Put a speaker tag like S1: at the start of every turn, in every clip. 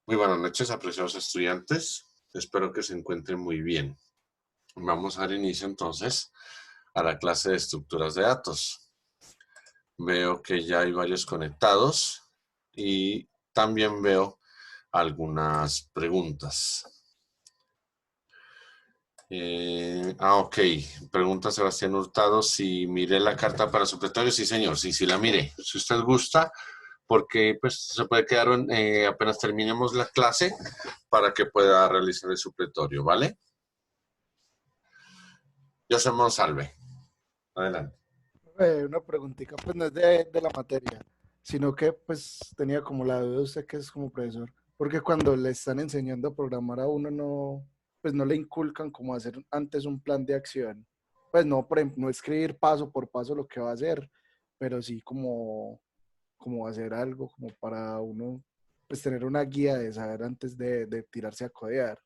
S1: Muy buenas noches, apreciados estudiantes. Espero que se encuentren muy bien. Vamos a dar inicio entonces a la clase de estructuras de datos. Veo que ya hay varios conectados y también veo algunas preguntas. Ok. Pregunta Sebastián Hurtado si miré la carta para supletorio. Sí, señor, sí la miré. Si usted gusta, porque pues se puede quedar apenas terminemos la clase para que pueda realizar el supletorio, ¿vale? José Monsalve, adelante.
S2: Una preguntita, pues no es de la materia, sino que pues tenía como la duda de usted que es como profesor, porque cuando le están enseñando a programar a uno no, pues no le inculcan como hacer antes un plan de acción, pues no, por ejemplo, no escribir paso por paso lo que va a hacer, pero sí como hacer algo como para uno pues tener una guía de saber antes de tirarse a codear.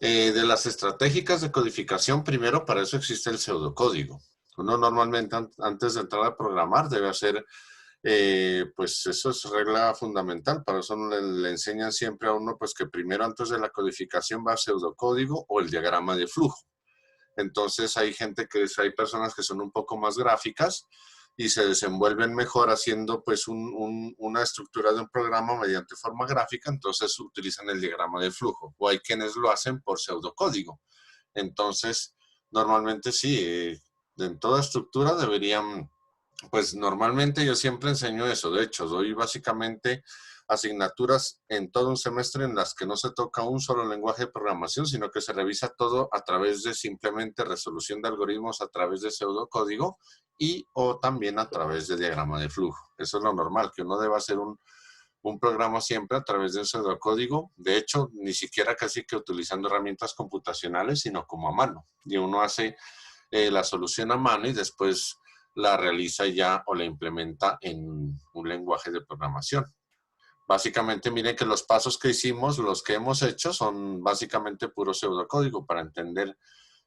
S1: De las estratégicas de codificación, primero para eso existe el pseudocódigo. Uno normalmente antes de entrar a programar debe hacer, pues eso es regla fundamental, para eso le enseñan siempre a uno pues que primero antes de la codificación va pseudocódigo o el diagrama de flujo. Entonces hay personas que son un poco más gráficas y se desenvuelven mejor haciendo pues una estructura de un programa mediante forma gráfica, entonces utilizan el diagrama de flujo. O hay quienes lo hacen por pseudocódigo. Entonces, normalmente sí, en toda estructura deberían, pues normalmente yo siempre enseño eso. De hecho, doy básicamente asignaturas en todo un semestre en las que no se toca un solo lenguaje de programación, sino que se revisa todo a través de simplemente resolución de algoritmos a través de pseudocódigo y o también a través de diagrama de flujo. Eso es lo normal, que uno deba hacer un programa siempre a través de un pseudocódigo. De hecho, ni siquiera casi que utilizando herramientas computacionales, sino como a mano. Y uno hace la solución a mano y después la realiza ya o la implementa en un lenguaje de programación. Básicamente, miren que los pasos que hicimos, los que hemos hecho, son básicamente puro pseudocódigo para entender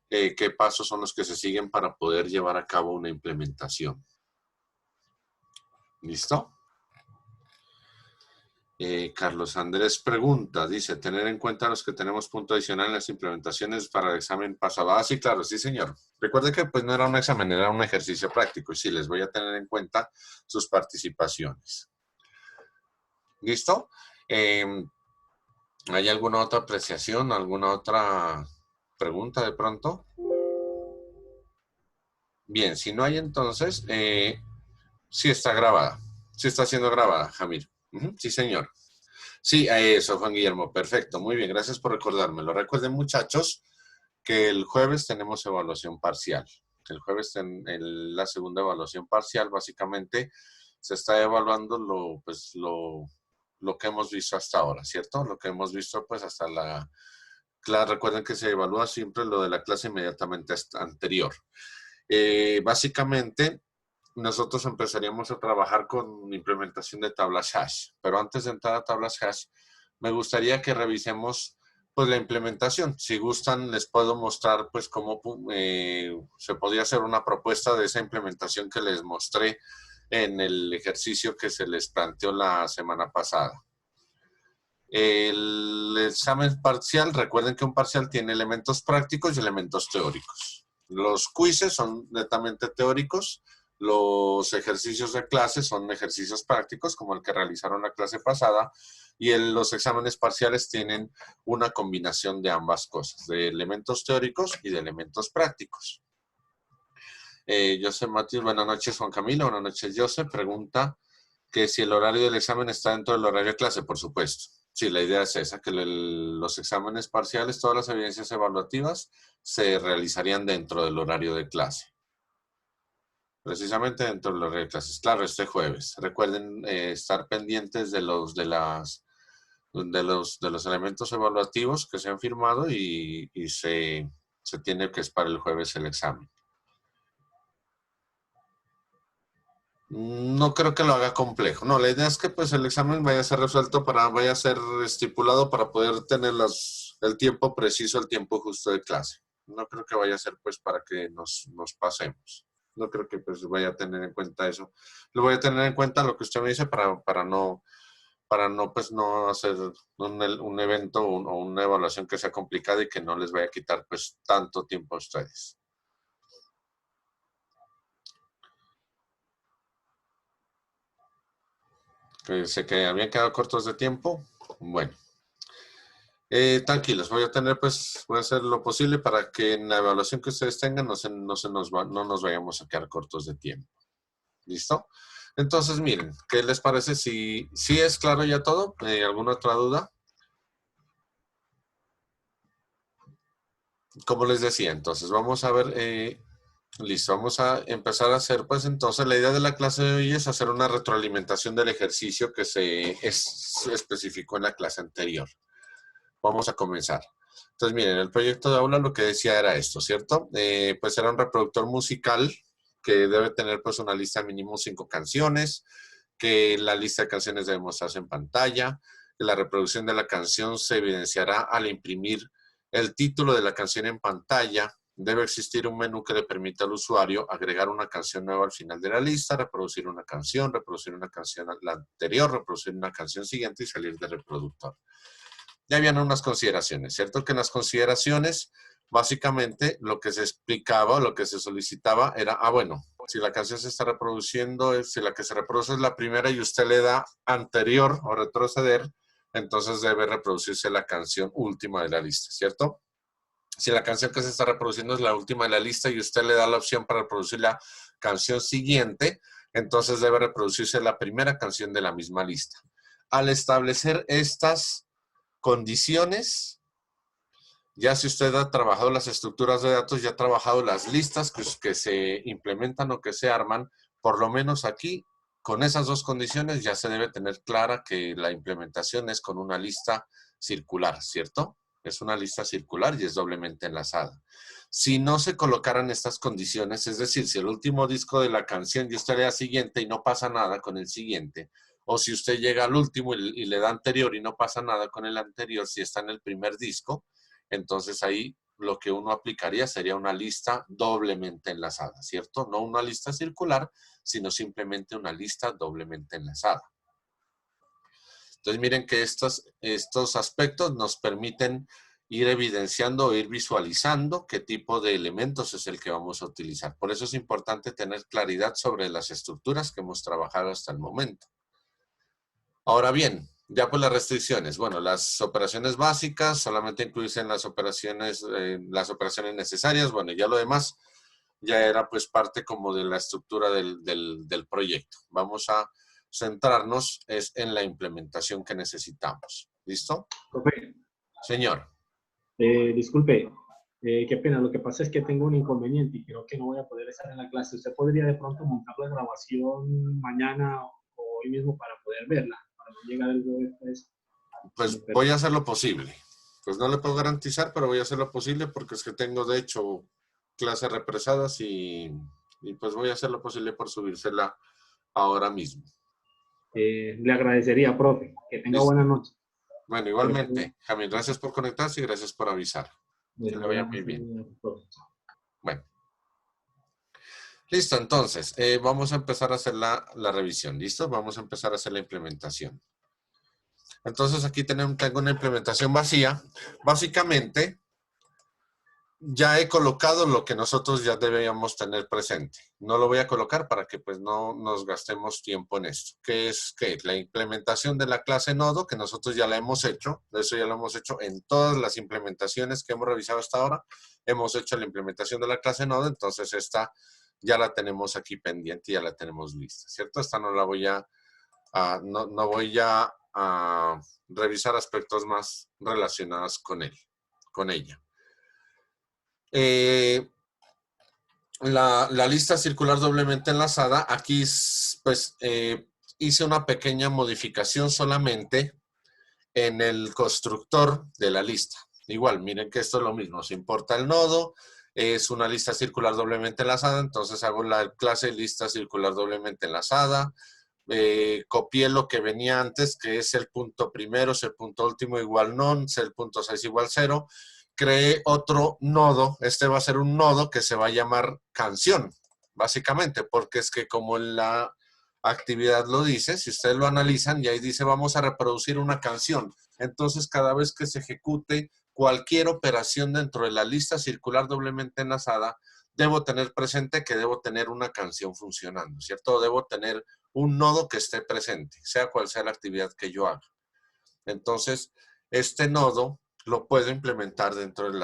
S1: qué pasos son los que se siguen para poder llevar a cabo una implementación. ¿Listo? Carlos Andrés pregunta, dice, tener en cuenta los que tenemos punto adicional en las implementaciones para el examen pasado. Ah, sí, claro, sí, señor. Recuerde que pues no era un examen, era un ejercicio práctico y sí, les voy a tener en cuenta sus participaciones. ¿Listo? ¿Hay alguna otra apreciación, alguna otra pregunta de pronto? Bien, si no hay entonces, sí está grabada. Sí está siendo grabada, Jamil. Sí, señor. Sí, a eso, Juan Guillermo. Perfecto. Muy bien. Gracias por recordármelo. Recuerden, muchachos, que el jueves tenemos evaluación parcial. El jueves en la segunda evaluación parcial, básicamente, se está evaluando lo que hemos visto hasta ahora, ¿cierto? Lo que hemos visto, pues, hasta la clase. Recuerden que se evalúa siempre lo de la clase inmediatamente anterior. Básicamente, nosotros empezaríamos a trabajar con implementación de tablas hash. Pero antes de entrar a tablas hash, me gustaría que revisemos pues la implementación. Si gustan, les puedo mostrar pues cómo se podría hacer una propuesta de esa implementación que les mostré en el ejercicio que se les planteó la semana pasada. El examen parcial, recuerden que un parcial tiene elementos prácticos y elementos teóricos. Los quizzes son netamente teóricos, los ejercicios de clase son ejercicios prácticos, como el que realizaron la clase pasada, y los exámenes parciales tienen una combinación de ambas cosas, de elementos teóricos y de elementos prácticos. José Matías, buenas noches, Juan Camilo, buenas noches, José. Pregunta que si el horario del examen está dentro del horario de clase, por supuesto. Sí, la idea es esa, que los exámenes parciales, todas las evidencias evaluativas se realizarían dentro del horario de clase. Precisamente dentro del horario de clases. Claro, este jueves. Recuerden estar pendientes de los elementos evaluativos que se han firmado y se tiene que es para el jueves el examen. No creo que lo haga complejo. No, la idea es que pues el examen vaya a ser resuelto vaya a ser estipulado para poder tener el tiempo preciso, el tiempo justo de clase. No creo que vaya a ser pues para que nos pasemos. No creo que pues vaya a tener en cuenta eso. Lo voy a tener en cuenta lo que usted me dice para para no, pues, no hacer un evento o una evaluación que sea complicada y que no les vaya a quitar pues tanto tiempo a ustedes. Que sé que habían quedado cortos de tiempo. Bueno. Tranquilos, voy a hacer lo posible para que en la evaluación que ustedes tengan no nos vayamos a quedar cortos de tiempo. ¿Listo? Entonces, miren, ¿qué les parece? Si es claro ya todo, ¿alguna otra duda? Como les decía, entonces vamos a ver, listo, vamos a empezar a hacer, pues entonces la idea de la clase de hoy es hacer una retroalimentación del ejercicio que se especificó en la clase anterior. Vamos a comenzar. Entonces, miren, el proyecto de aula lo que decía era esto, ¿cierto? Pues era un reproductor musical que debe tener pues una lista de mínimo 5 canciones, que la lista de canciones debe mostrarse en pantalla, que la reproducción de la canción se evidenciará al imprimir el título de la canción en pantalla. Debe existir un menú que le permita al usuario agregar una canción nueva al final de la lista, reproducir una canción la anterior, reproducir una canción siguiente y salir del reproductor. Ya habían unas consideraciones, ¿cierto? Que en las consideraciones, básicamente, lo que se explicaba, lo que se solicitaba era, bueno, si la canción se está reproduciendo, si la que se reproduce es la primera y usted le da anterior o retroceder, entonces debe reproducirse la canción última de la lista, ¿cierto? Si la canción que se está reproduciendo es la última de la lista y usted le da la opción para reproducir la canción siguiente, entonces debe reproducirse la primera canción de la misma lista. Al establecer estas condiciones, ya si usted ha trabajado las estructuras de datos, ya ha trabajado las listas que se implementan o que se arman, por lo menos aquí, con esas dos condiciones ya se debe tener clara que la implementación es con una lista circular, ¿cierto? Es una lista circular y es doblemente enlazada. Si no se colocaran estas condiciones, es decir, si el último disco de la canción y usted le da siguiente y no pasa nada con el siguiente, o si usted llega al último y le da anterior y no pasa nada con el anterior, si está en el primer disco, entonces ahí lo que uno aplicaría sería una lista doblemente enlazada, ¿cierto? No una lista circular, sino simplemente una lista doblemente enlazada. Entonces miren que estos aspectos nos permiten ir evidenciando o ir visualizando qué tipo de elementos es el que vamos a utilizar. Por eso es importante tener claridad sobre las estructuras que hemos trabajado hasta el momento. Ahora bien, ya pues las restricciones. Bueno, las operaciones básicas, solamente incluirse en las operaciones necesarias. Bueno, ya lo demás ya era pues parte como de la estructura del proyecto. Vamos a centrarnos en la implementación que necesitamos. ¿Listo?
S3: Profe,
S1: Señor.
S3: disculpe, qué pena, lo que pasa es que tengo un inconveniente y creo que no voy a poder estar en la clase. ¿Usted podría de pronto montar la grabación mañana o hoy mismo para poder verla? Para no llegar el jueves después.
S1: Pues voy a hacer lo posible. Pues no le puedo garantizar, pero voy a hacer lo posible porque es que tengo de hecho clases represadas y pues voy a hacer lo posible por subírsela ahora mismo.
S3: Le agradecería, profe. Que tenga buena noche.
S1: Bueno, igualmente. Jamil, gracias por conectarse y gracias por avisar. Que le vaya muy bien. Bueno. Listo, entonces, vamos a empezar a hacer la revisión. ¿Listo? Vamos a empezar a hacer la implementación. Entonces, aquí tengo una implementación vacía. Básicamente, ya he colocado lo que nosotros ya deberíamos tener presente. No lo voy a colocar para que pues no nos gastemos tiempo en esto. ¿Qué es qué? La implementación de la clase nodo, que nosotros ya la hemos hecho. Eso ya lo hemos hecho en todas las implementaciones que hemos revisado hasta ahora. Hemos hecho la implementación de la clase nodo, entonces esta ya la tenemos aquí pendiente y ya la tenemos lista, ¿cierto? Esta no la voy no voy a revisar aspectos más relacionados con ella. La lista circular doblemente enlazada, aquí pues hice una pequeña modificación solamente en el constructor de la lista. Igual, miren que esto es lo mismo, se importa el nodo, es una lista circular doblemente enlazada, entonces hago la clase lista circular doblemente enlazada, copié lo que venía antes, que es el punto primero, es el punto último igual none, es el punto 6 igual 0, creé otro nodo, este va a ser un nodo que se va a llamar canción, básicamente, porque es que como en la actividad lo dice, si ustedes lo analizan, y ahí dice vamos a reproducir una canción. Entonces, cada vez que se ejecute cualquier operación dentro de la lista circular doblemente enlazada, debo tener presente que debo tener una canción funcionando, ¿cierto? Debo tener un nodo que esté presente, sea cual sea la actividad que yo haga. Entonces, este nodo lo puedo implementar dentro de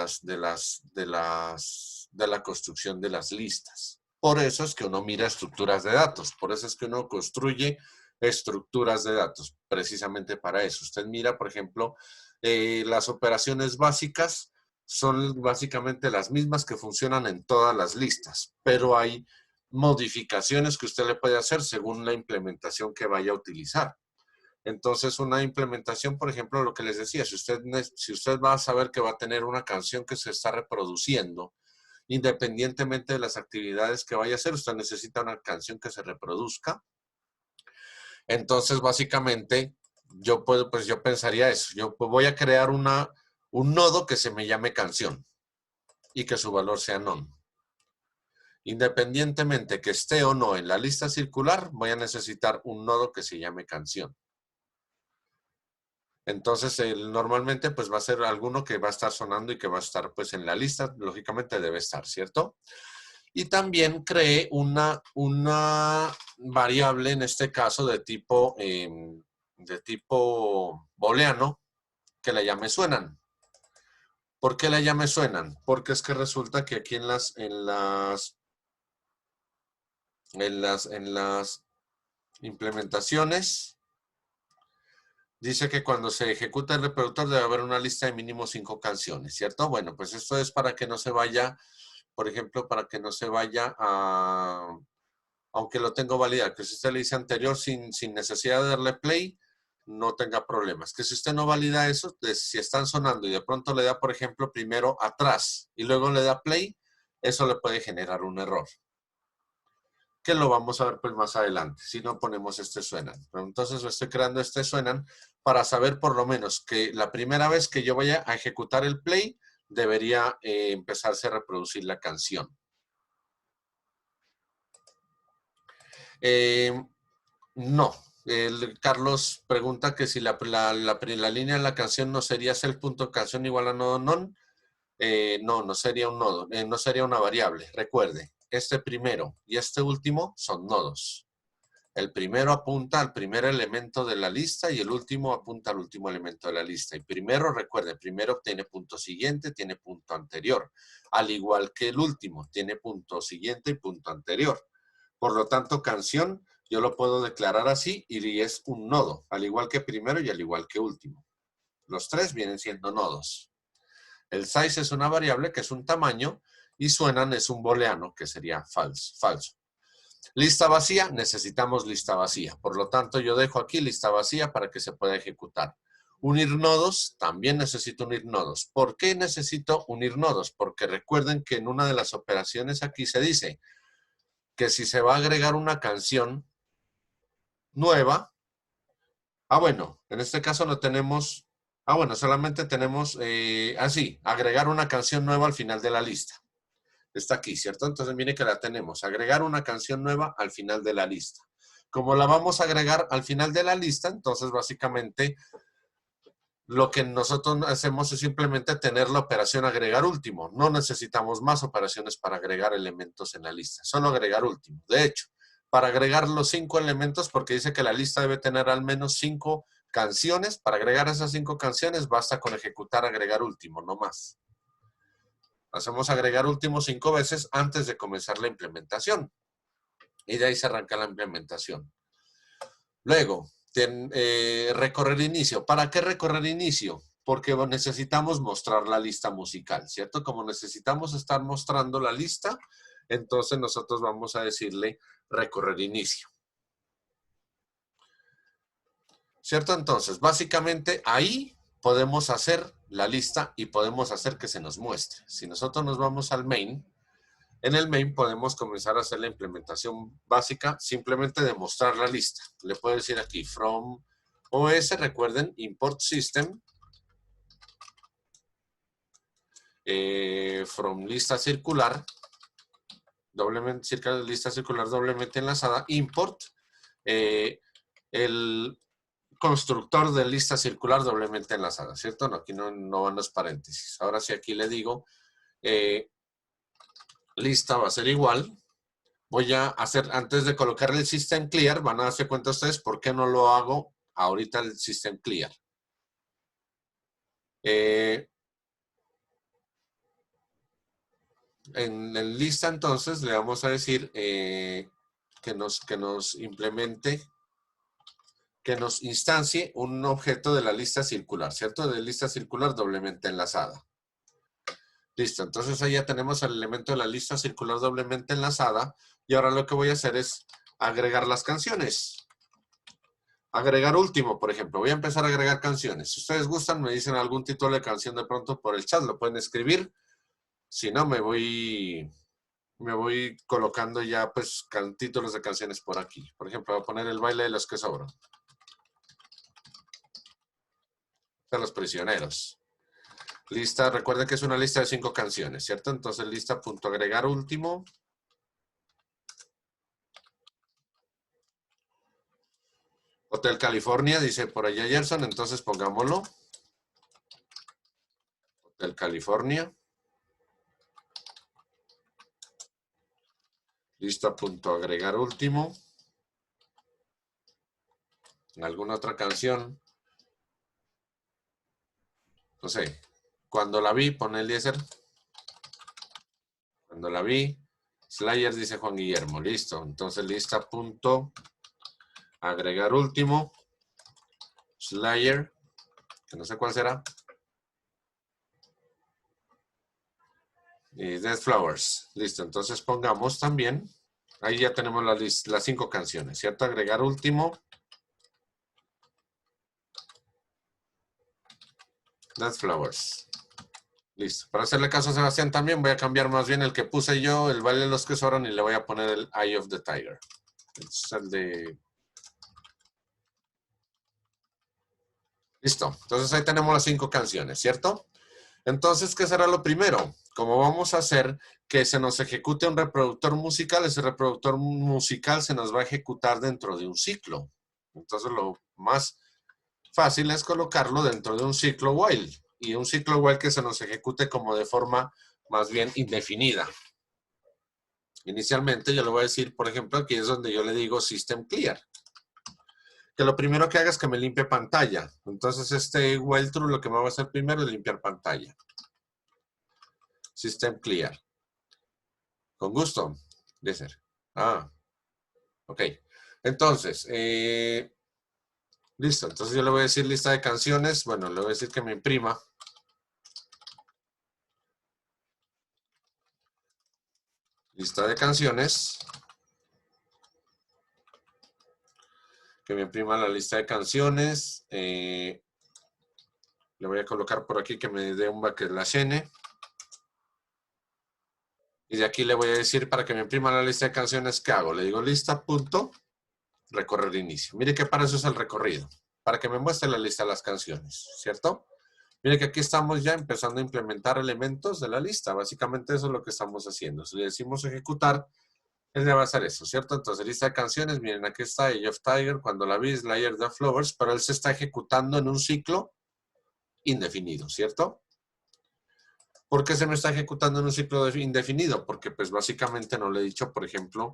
S1: la construcción de las listas. Por eso es que uno mira estructuras de datos, por eso es que uno construye estructuras de datos, precisamente para eso. Usted mira, por ejemplo, las operaciones básicas son básicamente las mismas que funcionan en todas las listas, pero hay modificaciones que usted le puede hacer según la implementación que vaya a utilizar. Entonces, una implementación, por ejemplo, lo que les decía, si usted va a saber que va a tener una canción que se está reproduciendo, independientemente de las actividades que vaya a hacer, usted necesita una canción que se reproduzca. Entonces, básicamente, yo pensaría eso. Yo voy a crear un nodo que se me llame canción y que su valor sea none. Independientemente que esté o no en la lista circular, voy a necesitar un nodo que se llame canción. Entonces, normalmente pues va a ser alguno que va a estar sonando y que va a estar pues en la lista, lógicamente debe estar, ¿cierto? Y también creé una variable, en este caso de tipo booleano, que la llame suenan. ¿Por qué la llame suenan? Porque es que resulta que aquí en las implementaciones dice que cuando se ejecuta el reproductor debe haber una lista de mínimo 5 canciones, ¿cierto? Bueno, pues esto es para que no se vaya, por ejemplo, para que no se vaya a, aunque lo tengo validado, que si usted le dice anterior sin necesidad de darle play, no tenga problemas. Que si usted no valida eso, si están sonando y de pronto le da, por ejemplo, primero atrás y luego le da play, eso le puede generar un error. Que lo vamos a ver pues más adelante, si no ponemos este suenan. Pero entonces estoy creando este suenan para saber por lo menos que la primera vez que yo vaya a ejecutar el play, debería empezarse a reproducir la canción. No. Carlos pregunta que si la línea de la canción no sería self.canción igual a nodo non. No sería un nodo, no sería una variable. Recuerde, este primero y este último son nodos. El primero apunta al primer elemento de la lista y el último apunta al último elemento de la lista. Y primero, recuerde, primero tiene punto siguiente, tiene punto anterior. Al igual que el último, tiene punto siguiente y punto anterior. Por lo tanto, canción, yo lo puedo declarar así y es un nodo, al igual que primero y al igual que último. Los tres vienen siendo nodos. El size es una variable que es un tamaño y suenan es un booleano que sería falso. Lista vacía, necesitamos lista vacía. Por lo tanto, yo dejo aquí lista vacía para que se pueda ejecutar. Unir nodos, también necesito unir nodos. ¿Por qué necesito unir nodos? Porque recuerden que en una de las operaciones aquí se dice que si se va a agregar una canción nueva, bueno, en este caso no tenemos, solamente tenemos, agregar una canción nueva al final de la lista. Está aquí, ¿cierto? Entonces, mire que la tenemos. Agregar una canción nueva al final de la lista. Como la vamos a agregar al final de la lista, entonces, básicamente, lo que nosotros hacemos es simplemente tener la operación agregar último. No necesitamos más operaciones para agregar elementos en la lista. Solo agregar último. De hecho, para agregar los 5 elementos, porque dice que la lista debe tener al menos 5 canciones, para agregar esas 5 canciones basta con ejecutar agregar último, no más. Hacemos agregar último 5 veces antes de comenzar la implementación. Y de ahí se arranca la implementación. Luego, recorrer inicio. ¿Para qué recorrer inicio? Porque necesitamos mostrar la lista musical, ¿cierto? Como necesitamos estar mostrando la lista, entonces nosotros vamos a decirle recorrer inicio. ¿Cierto? Entonces, básicamente ahí podemos hacer la lista y podemos hacer que se nos muestre. Si nosotros nos vamos al main, en el main podemos comenzar a hacer la implementación básica, simplemente de mostrar la lista. Le puedo decir aquí, from OS, recuerden, import system, from lista circular, lista circular doblemente enlazada, import el constructor de lista circular doblemente enlazada, ¿cierto? No, aquí no van los paréntesis. Ahora sí aquí le digo, lista va a ser igual. Voy a hacer, antes de colocar el system clear, van a darse cuenta ustedes por qué no lo hago ahorita el system clear. En lista entonces le vamos a decir que nos implemente, que nos instancie un objeto de la lista circular, ¿cierto? De lista circular doblemente enlazada. Listo, entonces ahí ya tenemos el elemento de la lista circular doblemente enlazada y ahora lo que voy a hacer es agregar las canciones. Agregar último, por ejemplo. Voy a empezar a agregar canciones. Si ustedes gustan, me dicen algún título de canción de pronto por el chat, lo pueden escribir. Si no, me voy colocando ya pues títulos de canciones por aquí. Por ejemplo, voy a poner El baile de los que sobran. De los prisioneros. Lista, recuerden que es una lista de 5 canciones, ¿cierto? Entonces lista punto agregar último. Hotel California, dice por allá Gerson, entonces pongámoslo. Hotel California. Lista punto agregar último. ¿Alguna otra canción? No sé. Cuando la vi, pone Eliezer. Cuando la vi. Slayer, dice Juan Guillermo. Listo. Entonces lista punto agregar último. Slayer. Que no sé cuál será. Y Dead Flowers. Listo. Entonces pongamos también. Ahí ya tenemos las 5 canciones, ¿cierto? Agregar último. Dead Flowers. Listo. Para hacerle caso a Sebastián también voy a cambiar más bien el que puse yo, el baile de los que sobran, y le voy a poner el Eye of the Tiger. Es el de... Listo. Entonces ahí tenemos las 5 canciones, ¿cierto? Entonces, ¿qué será lo primero? Como vamos a hacer que se nos ejecute un reproductor musical, ese reproductor musical se nos va a ejecutar dentro de un ciclo. Entonces, lo más fácil es colocarlo dentro de un ciclo while. Y un ciclo while que se nos ejecute como de forma más bien indefinida. Inicialmente yo le voy a decir, por ejemplo, aquí es donde yo le digo System Clear. Que lo primero que haga es que me limpie pantalla. Entonces este while true lo que me va a hacer primero es limpiar pantalla. System Clear. Con gusto, Deser. Ok. Entonces, listo. Entonces yo le voy a decir lista de canciones. Bueno, le voy a decir que me imprima. Lista de canciones. Que me imprima la lista de canciones. Le voy a colocar por aquí que me dé un backslash n. Y de aquí le voy a decir para que me imprima la lista de canciones, ¿qué hago? Le digo lista punto recorrer inicio. Mire que para eso es el recorrido. Para que me muestre la lista de las canciones, ¿cierto? Mire que aquí estamos ya empezando a implementar elementos de la lista. Básicamente eso es lo que estamos haciendo. Si le decimos ejecutar, él ya va a hacer eso, ¿cierto? Entonces, lista de canciones, miren, aquí está Eye of Tiger, cuando la vi, Slayer, The Flowers, pero él se está ejecutando en un ciclo indefinido, ¿cierto? ¿Por qué se me está ejecutando en un ciclo indefinido? Porque, pues, básicamente no le he dicho, por ejemplo,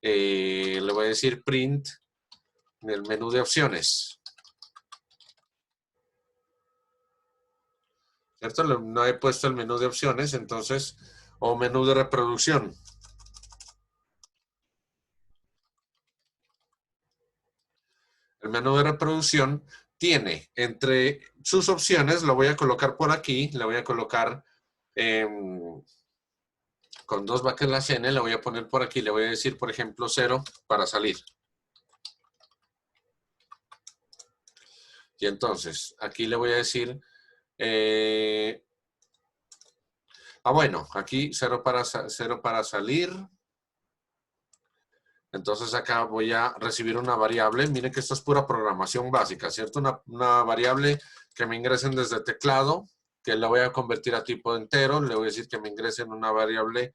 S1: le voy a decir print en el menú de opciones. ¿Cierto? No he puesto el menú de opciones, entonces, o menú de reproducción. El menú de reproducción tiene entre sus opciones, lo voy a colocar por aquí, le voy a colocar con 2 backslash n, le voy a poner por aquí, le voy a decir, por ejemplo, 0 para salir. Y entonces, aquí le voy a decir, bueno, aquí 0 para salir. Entonces acá voy a recibir una variable. Miren que esto es pura programación básica, ¿cierto? Una variable que me ingresen desde teclado, que la voy a convertir a tipo entero. Le voy a decir que me ingresen una variable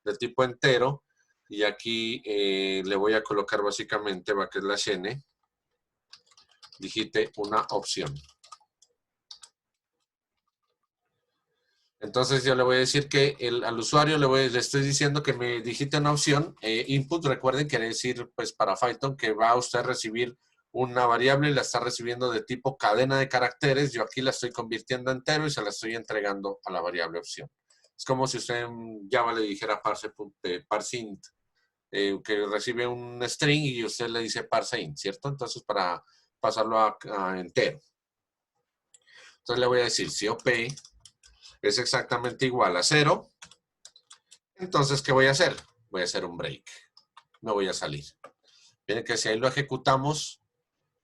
S1: de tipo entero. Y aquí le voy a colocar básicamente \n, digite una opción. Entonces yo le voy a decir que al usuario le estoy diciendo que me digite una opción. Input, recuerden, quiere decir pues para Python que va a usted a recibir una variable y la está recibiendo de tipo cadena de caracteres. Yo aquí la estoy convirtiendo a entero y se la estoy entregando a la variable opción. Es como si usted en Java le dijera parseInt, que recibe un string y usted le dice parseInt, ¿cierto? Entonces para pasarlo a entero. Entonces le voy a decir si OP es exactamente igual a 0, entonces, ¿qué voy a hacer? Voy a hacer un break. Me voy a salir. Miren que si ahí lo ejecutamos,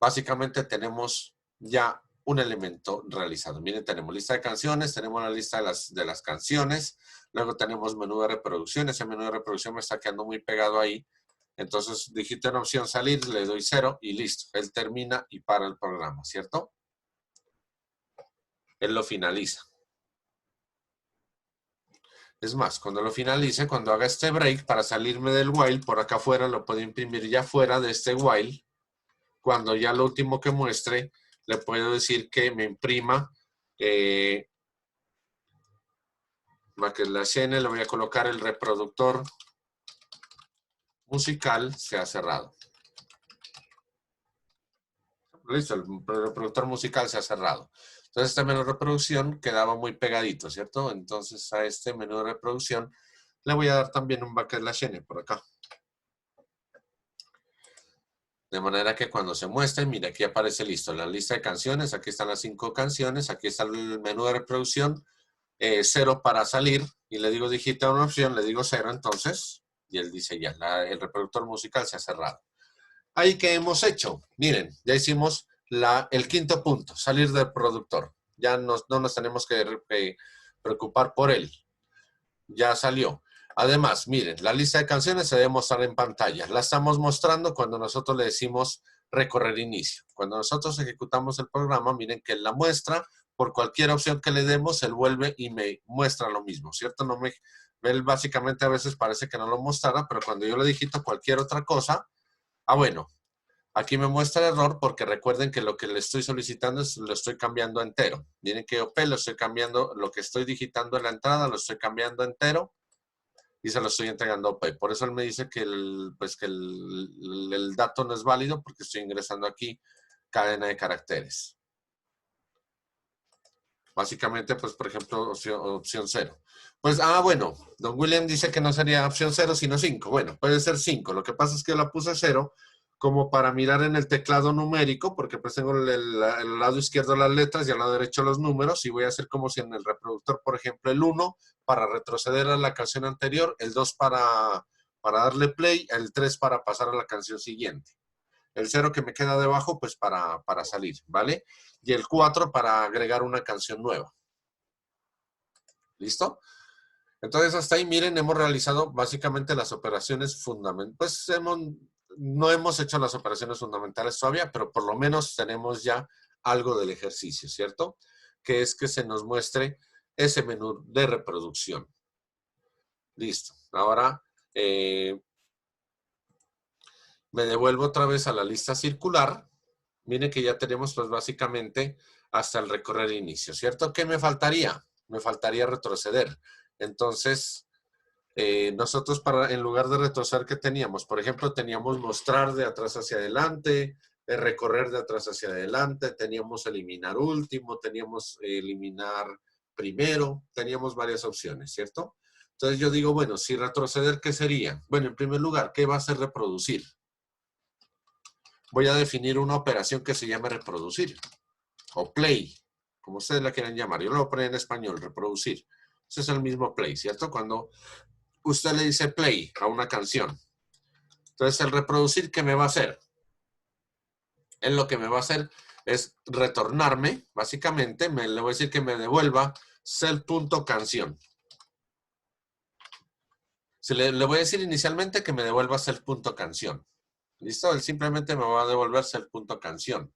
S1: básicamente tenemos ya un elemento realizado. Miren, tenemos lista de canciones, tenemos la lista de las canciones, luego tenemos menú de reproducción. Ese menú de reproducción me está quedando muy pegado ahí. Entonces, digito en opción salir, le doy 0 y listo. Él termina y para el programa, ¿cierto? Él lo finaliza. Es más, cuando lo finalice, cuando haga este break para salirme del while, por acá afuera lo puedo imprimir ya fuera de este while. Cuando ya lo último que muestre, le puedo decir que me imprima \n, le voy a colocar el reproductor musical se ha cerrado. Listo, el reproductor musical se ha cerrado. Entonces este menú de reproducción quedaba muy pegadito, ¿cierto? Entonces a este menú de reproducción le voy a dar también un \n por acá. De manera que cuando se muestre, mire, aquí aparece listo la lista de canciones, aquí están las 5 canciones, aquí está el menú de reproducción, 0 para salir, y le digo digita una opción, le digo 0 entonces, y él dice ya, el reproductor musical se ha cerrado. Ahí que hemos hecho, miren, ya hicimos el quinto punto, salir del productor. Ya no nos tenemos que preocupar por él. Ya salió. Además, miren, la lista de canciones se debe mostrar en pantalla. La estamos mostrando cuando nosotros le decimos recorrer inicio. Cuando nosotros ejecutamos el programa, miren que él la muestra. Por cualquier opción que le demos, él vuelve y me muestra lo mismo, ¿cierto? Él básicamente a veces parece que no lo mostrara, pero cuando yo le digito cualquier otra cosa, bueno, aquí me muestra el error porque recuerden que lo que le estoy solicitando lo estoy cambiando a entero. Miren que OP lo estoy cambiando, lo que estoy digitando en la entrada lo estoy cambiando a entero y se lo estoy entregando a OP. Por eso él me dice que el dato no es válido porque estoy ingresando aquí cadena de caracteres. Básicamente, pues, por ejemplo, opción 0. Pues, bueno, don William dice que no sería opción 0, sino 5. Bueno, puede ser 5. Lo que pasa es que yo la puse 0 como para mirar en el teclado numérico, porque pues tengo el lado izquierdo las letras y al lado derecho los números, y voy a hacer como si en el reproductor, por ejemplo, el 1 para retroceder a la canción anterior, el 2 para darle play, el 3 para pasar a la canción siguiente. El 0 que me queda debajo, pues para salir, ¿vale? Y el 4 para agregar una canción nueva. ¿Listo? Entonces, hasta ahí, miren, hemos realizado básicamente las operaciones fundamentales. Pues no hemos hecho las operaciones fundamentales todavía, pero por lo menos tenemos ya algo del ejercicio, ¿cierto? Que es que se nos muestre ese menú de reproducción. Listo. Ahora, me devuelvo otra vez a la lista circular. Miren que ya tenemos pues básicamente hasta el recorrer inicio, ¿cierto? ¿Qué me faltaría? Me faltaría retroceder. Entonces, nosotros en lugar de retroceder, ¿qué teníamos? Por ejemplo, teníamos mostrar de atrás hacia adelante, recorrer de atrás hacia adelante, teníamos eliminar último, teníamos eliminar primero, teníamos varias opciones, ¿cierto? Entonces yo digo, bueno, si retroceder, ¿qué sería? Bueno, en primer lugar, ¿qué va a ser reproducir? Voy a definir una operación que se llama reproducir o play, como ustedes la quieran llamar. Yo lo voy a poner en español, reproducir. Ese es el mismo play, ¿cierto? Cuando usted le dice play a una canción. Entonces, el reproducir, ¿qué me va a hacer? Él lo que me va a hacer es retornarme, básicamente, le voy a decir que me devuelva self.canción. Le voy a decir inicialmente que me devuelva self.canción. ¿Listo? Él simplemente me va a devolver self.canción.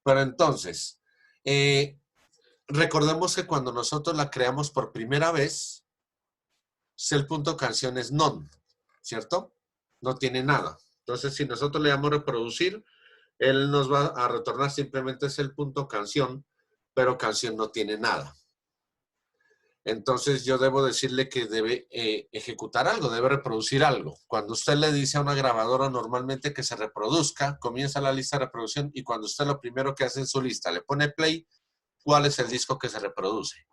S1: Pero entonces, recordemos que cuando nosotros la creamos por primera vez, self.canción es none. ¿cierto? No tiene nada. Entonces, si nosotros le damos reproducir, él nos va a retornar simplemente es el punto canción, pero canción no tiene nada. Entonces yo debo decirle que debe ejecutar algo, debe reproducir algo. Cuando usted le dice a una grabadora normalmente que se reproduzca, comienza la lista de reproducción y cuando usted lo primero que hace en su lista le pone play, ¿cuál es el disco que se reproduce?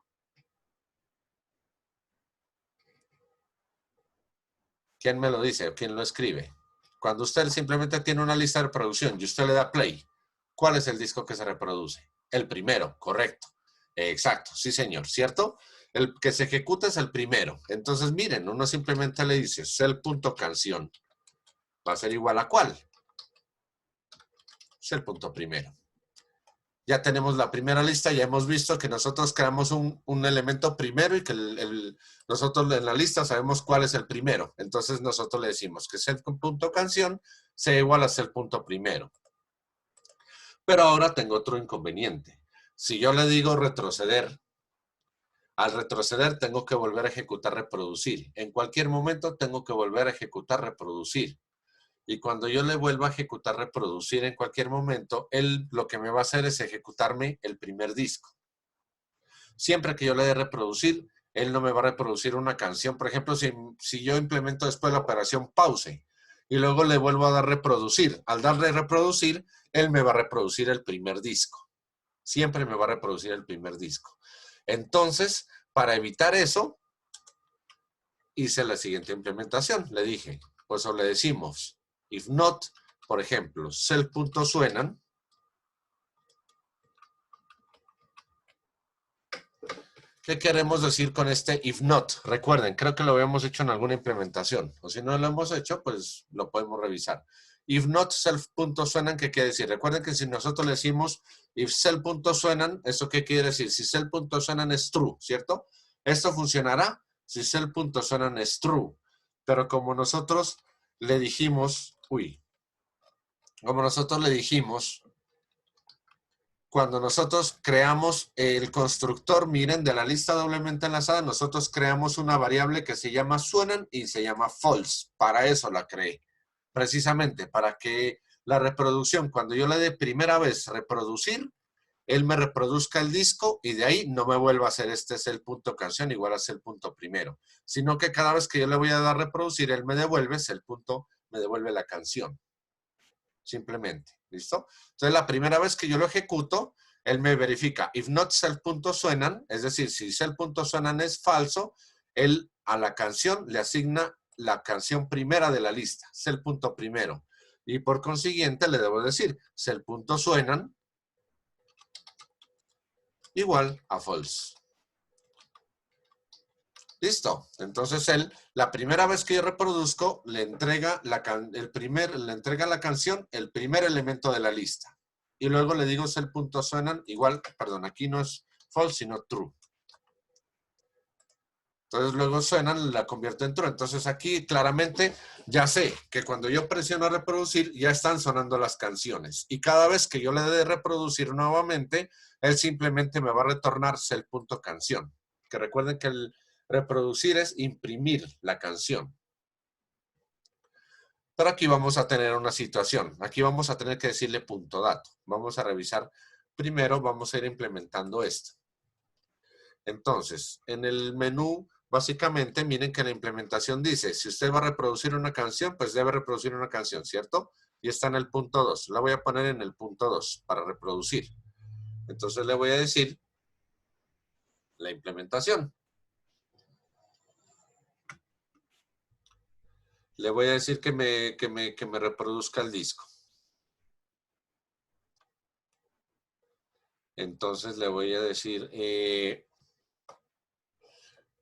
S1: ¿Quién me lo dice o quién lo escribe? Cuando usted simplemente tiene una lista de reproducción y usted le da play, ¿cuál es el disco que se reproduce? El primero, correcto. Exacto, sí señor, ¿cierto? El que se ejecuta es el primero. Entonces, miren, uno simplemente le dice cel.canción. Va a ser igual a ¿cuál? Cel.primero. Ya tenemos la primera lista, ya hemos visto que nosotros creamos un elemento primero y que nosotros en la lista sabemos cuál es el primero. Entonces, nosotros le decimos que cel.canción sea igual a cel.primero. Pero ahora tengo otro inconveniente. Si yo le digo retroceder, al retroceder tengo que volver a ejecutar reproducir. En cualquier momento tengo que volver a ejecutar reproducir. Y cuando yo le vuelva a ejecutar reproducir en cualquier momento, él lo que me va a hacer es ejecutarme el primer disco. Siempre que yo le dé reproducir, él no me va a reproducir una canción. Por ejemplo, si yo implemento después la operación pause y luego le vuelvo a dar reproducir. Al darle reproducir, él me va a reproducir el primer disco. Siempre me va a reproducir el primer disco. Entonces, para evitar eso, hice la siguiente implementación. Le dije, pues o le decimos, if not, por ejemplo, cel.suenan. ¿Qué queremos decir con este if not? Recuerden, creo que lo habíamos hecho en alguna implementación. O si no lo hemos hecho, pues lo podemos revisar. If not cel.suenan, ¿qué quiere decir? Recuerden que si nosotros le decimos if cel.suenan, ¿eso qué quiere decir? Si cel.suenan es true, ¿cierto? Esto funcionará si cel.suenan es true. Pero como nosotros le dijimos, cuando nosotros creamos el constructor, miren, de la lista doblemente enlazada, nosotros creamos una variable que se llama suenan y se llama false. Para eso la creé. Precisamente, para que la reproducción, cuando yo le dé primera vez reproducir, él me reproduzca el disco y de ahí no me vuelva a hacer este es el punto canción igual a el punto primero, sino que cada vez que yo le voy a dar reproducir, él me devuelve el punto, me devuelve la canción. Simplemente, ¿listo? Entonces, la primera vez que yo lo ejecuto, él me verifica if not cel.suenan, es decir, si cel.suenan es falso, él a la canción le asigna la canción primera de la lista, cel.primero. Y por consiguiente le debo decir cel.suenan igual a false. Listo. Entonces él, la primera vez que yo reproduzco, le entrega la canción, el primer elemento de la lista. Y luego le digo cel.suenan igual, perdón, aquí no es false, sino true. Entonces luego suenan, la convierto en true. Entonces aquí claramente ya sé que cuando yo presiono reproducir, ya están sonando las canciones. Y cada vez que yo le dé reproducir nuevamente, él simplemente me va a retornar cel.canción. Que recuerden que el reproducir es imprimir la canción. Pero aquí vamos a tener una situación. Aquí vamos a tener que decirle punto dato. Vamos a revisar. Primero vamos a ir implementando esto. Entonces, en el menú, básicamente, miren que la implementación dice, si usted va a reproducir una canción, pues debe reproducir una canción, ¿cierto? Y está en el punto 2. La voy a poner en el punto 2 para reproducir. Entonces le voy a decir la implementación. Le voy a decir que me reproduzca el disco. Entonces le voy a decir,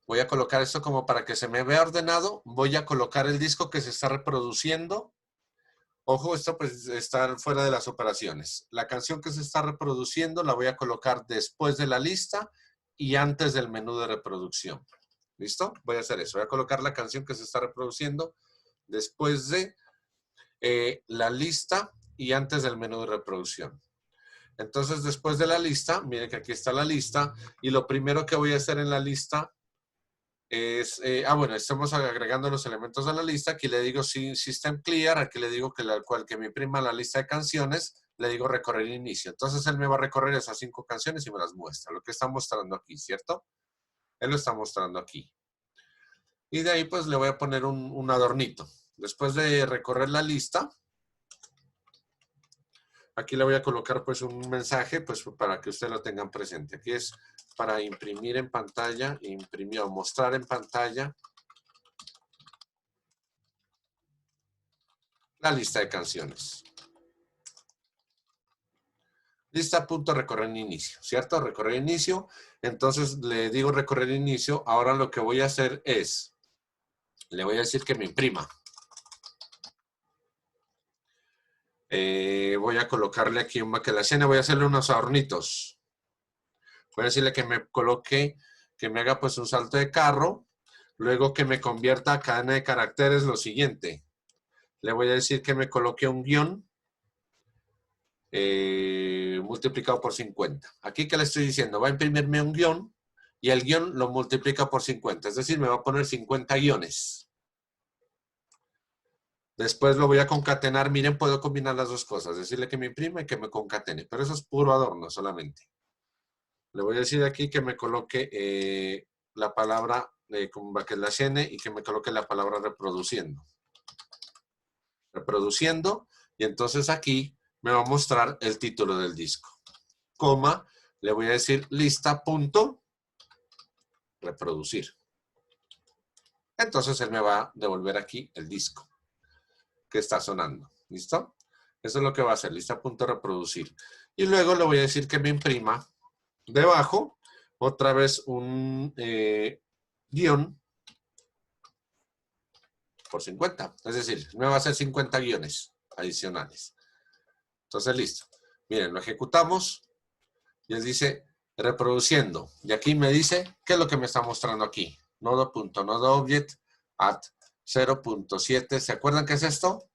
S1: voy a colocar esto como para que se me vea ordenado. Voy a colocar el disco que se está reproduciendo. Ojo, esto pues está fuera de las operaciones. La canción que se está reproduciendo la voy a colocar después de la lista y antes del menú de reproducción. ¿Listo? Voy a hacer eso. Voy a colocar la canción que se está reproduciendo después de la lista y antes del menú de reproducción. Entonces, después de la lista, miren que aquí está la lista, y lo primero que voy a hacer en la lista es, bueno, estamos agregando los elementos a la lista. Aquí le digo System Clear, aquí le digo que cual que me imprima la lista de canciones, le digo recorrer inicio. Entonces él me va a recorrer esas 5 canciones y me las muestra, lo que está mostrando aquí, ¿cierto? Él lo está mostrando aquí. Y de ahí pues le voy a poner un adornito. Después de recorrer la lista, aquí le voy a colocar pues un mensaje pues para que ustedes lo tengan presente. Aquí es para imprimir en pantalla, imprimir o mostrar en pantalla la lista de canciones. Lista punto recorrer inicio, ¿cierto? Recorrer inicio. Entonces le digo recorrer inicio. Ahora lo que voy a hacer es, le voy a decir que me imprima. Voy a colocarle aquí un baquelasiana, voy a hacerle unos adornitos. Voy a decirle que me coloque, que me haga pues un salto de carro, luego que me convierta a cadena de caracteres lo siguiente. Le voy a decir que me coloque un guión multiplicado por 50. Aquí que le estoy diciendo, va a imprimirme un guión y el guión lo multiplica por 50, es decir, me va a poner 50 guiones. Después lo voy a concatenar. Miren, puedo combinar las dos cosas. Decirle que me imprime y que me concatene. Pero eso es puro adorno solamente. Le voy a decir aquí que me coloque la palabra con baquelasiene y que me coloque la palabra reproduciendo. Reproduciendo. Y entonces aquí me va a mostrar el título del disco. Coma. Le voy a decir lista punto reproducir. Entonces él me va a devolver aquí el disco que está sonando. ¿Listo? Eso es lo que va a hacer. Lista punto reproducir. Y luego le voy a decir que me imprima debajo otra vez un guión por 50. Es decir, me va a hacer 50 guiones adicionales. Entonces, listo. Miren, lo ejecutamos y él dice reproduciendo. Y aquí me dice, ¿qué es lo que me está mostrando aquí? Nodo.nodoObject at 0.7. ¿Se acuerdan qué es esto?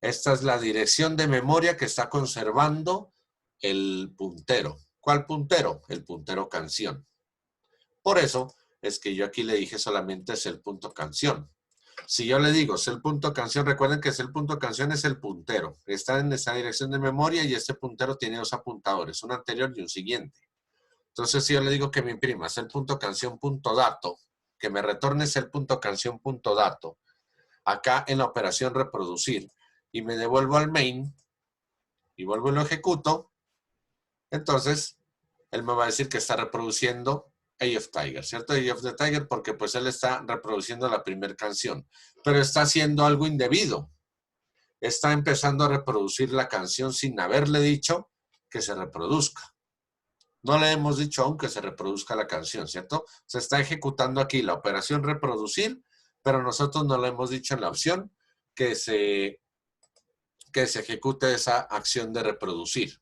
S1: Esta es la dirección de memoria que está conservando el puntero. ¿Cuál puntero? El puntero canción. Por eso es que yo aquí le dije solamente es el punto canción. Si yo le digo es el punto canción, recuerden que es el punto canción es el puntero. Está en esa dirección de memoria y este puntero tiene 2 apuntadores, un anterior y un siguiente. Entonces si yo le digo que me imprima es el punto canción punto dato, que me retorne es el punto canción punto dato, acá en la operación reproducir, y me devuelvo al main y vuelvo y lo ejecuto, entonces él me va a decir que está reproduciendo Eye of Tiger, ¿cierto? Eye of the Tiger, porque pues él está reproduciendo la primera canción, pero está haciendo algo indebido. Está empezando a reproducir la canción sin haberle dicho que se reproduzca. No le hemos dicho aún que se reproduzca la canción, ¿cierto? Se está ejecutando aquí la operación reproducir, pero nosotros no le hemos dicho en la opción que se ejecute esa acción de reproducir.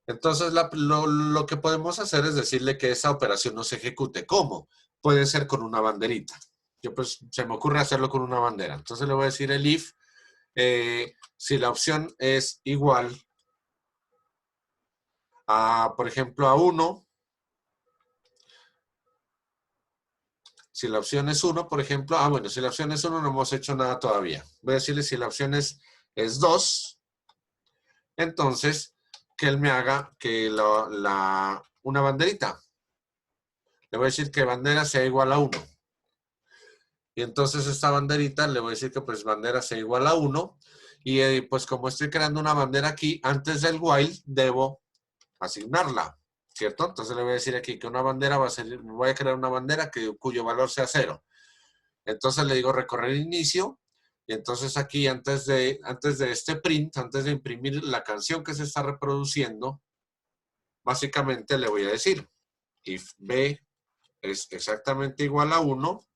S1: Entonces, lo que podemos hacer es decirle que esa operación no se ejecute. ¿Cómo? Puede ser con una banderita. Yo pues se me ocurre hacerlo con una bandera. Entonces le voy a decir el if, si la opción es igual a, por ejemplo, a 1. Si la opción es 1, por ejemplo, bueno, si la opción es 1 no hemos hecho nada todavía. Voy a decirle si la opción es 2, entonces que él me haga que una banderita. Le voy a decir que bandera sea igual a 1. Y entonces esta banderita le voy a decir que pues bandera sea igual a 1. Y pues como estoy creando una bandera aquí, antes del while debo asignarla, ¿cierto? Entonces le voy a decir aquí que una bandera voy a crear una bandera cuyo valor sea 0. Entonces le digo recorrer inicio. Y entonces aquí antes de este print, antes de imprimir la canción que se está reproduciendo, básicamente le voy a decir if b es exactamente igual a 1,